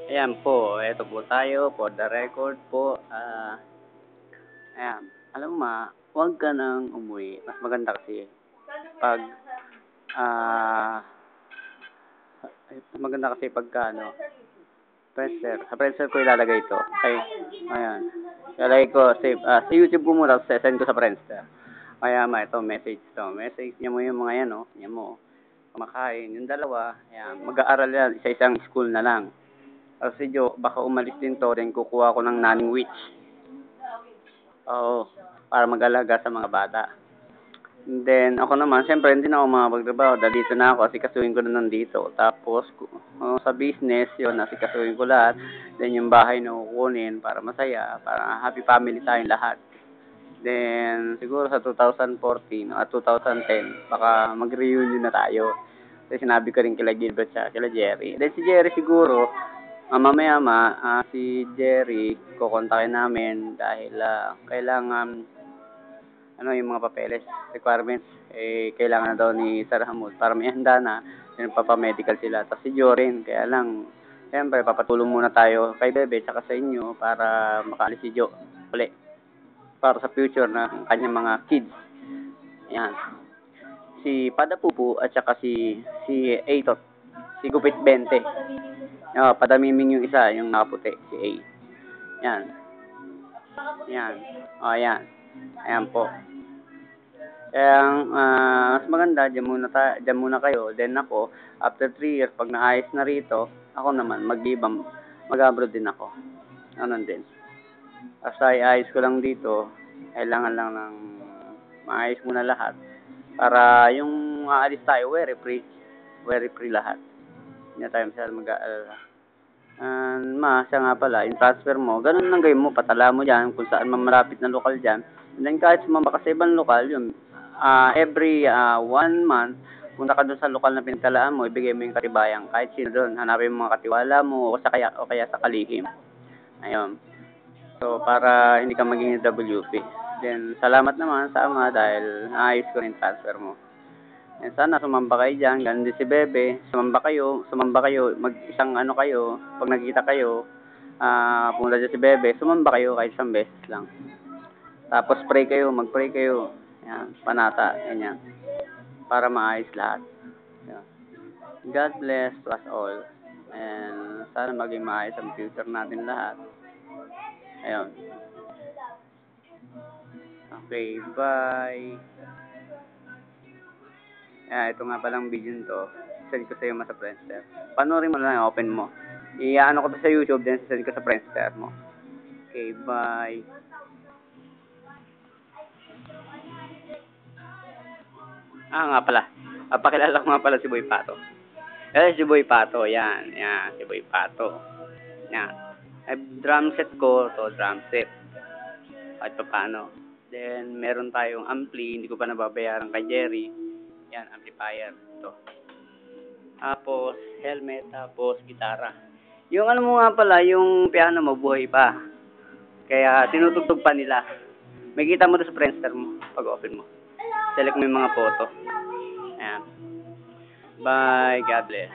Ayan po, eto po tayo for the record po. Ayan, alam mo huwag ka nang umuwi. Mas maganda kasi pag, ah, mas maganda kasi pagka ano, Friendster. Sa Friendster ko ilalagay ito. Okay, ayan. Ilalagay ko, sa YouTube ko muna, send ko sa Friendster. Kaya ito, message to. Message niya mo yung mga yan, oh. Niya mo, kumakain. Yung dalawa, ayan, mag-aaral yan, isa-isang school na lang. Kasi Jo, baka umalis din to, then kukuha ko ng nanning witch. Oo, para mag-alaga sa mga bata. And then, ako naman, siyempre, hindi na ako makapagtrabaho. Dito na ako, asikasuhin ko na nandito. Tapos, sa business, yun, asikasuhin ko lahat. Then, yung bahay na kukunin para masaya, para happy family tayong lahat. Then, siguro sa 2014 at 2010, baka mag-reunion na tayo. Kasi sinabi ko rin kila Gilbert at kila Jerry. Then, si Jerry siguro, mamaya si Jerry, kukontakin namin dahil kailangan, yung mga papeles, requirements, kailangan na daw ni Sir Hamud para may handa na, then papamedical sila. Tapos si Jorin, kaya lang, siyempre, papatulong muna tayo kay Bebe, tsaka sa inyo, para makaalis si Jo, uli, para sa future ng kanyang mga kids. Yan. Si Padapupu, at saka si Aitot, si Gupit 20. Padamiming yung isa, yung nakaputi, si A. Yan. Yan. Yan. Ayan po. Kaya, mas maganda, dyan muna kayo. Then ako, after 3 years, pag naayos na rito, ako naman, mag-abroad din ako. Ano din. Basta iayos ko lang dito, kailangan lang ng maayos muna lahat. Para yung aalis tayo, very free lahat. Hindi na tayo masyadong mag-aalala. Siya nga pala, yung transfer mo, ganun lang gawin mo, patala mo dyan, kung saan man malapit na lokal dyan. And then kahit sumamba ka sa ibang lokal, yun, every 1 month, punta ka doon sa lokal na pinagtalaan mo, ibigay mo yung katibayan, kahit sino doon, hanapin mo mga katiwala mo, o kaya sa kalihim. Ayun. So, para hindi ka maging WP. Then, salamat naman sa Ama dahil naayos ko rin transfer mo. And sana sumamba kayo dyan, ganun din si Bebe, sumamba kayo, mag-isang ano kayo, pag nagkita kayo, pumunta dyan si Bebe, sumamba kayo kahit isang beses lang. Tapos mag-pray kayo, yan, panata, ganyan, para maayos lahat. Yan. God bless to us all, and sana maging maayos ang future natin lahat. Ayun. Okay, bye! Ito nga palang video nito. Send ko sa iyo sa Friendster. Panoorin mo lang, open mo. Iano ko to sa YouTube, then send ko sa Friendster mo. Okay, bye. Nga pala. Pakilala ko nga pala si Boy Pato. Si Boy Pato, yan, si Boy Pato. Yan. Drum set ko, drum set. Kahit pa paano. Then, meron tayong ampli, hindi ko pa nababayaran kay Jerry. Yan, amplifier. Ito. Tapos, helmet, tapos, gitara. Yung ano mo nga pala, yung piano mo, buhay pa. Kaya, tinutugtog pa nila. May kita mo doon sa Friendster mo, pag open mo. Select mo yung mga photo. Ayan. Bye, God bless.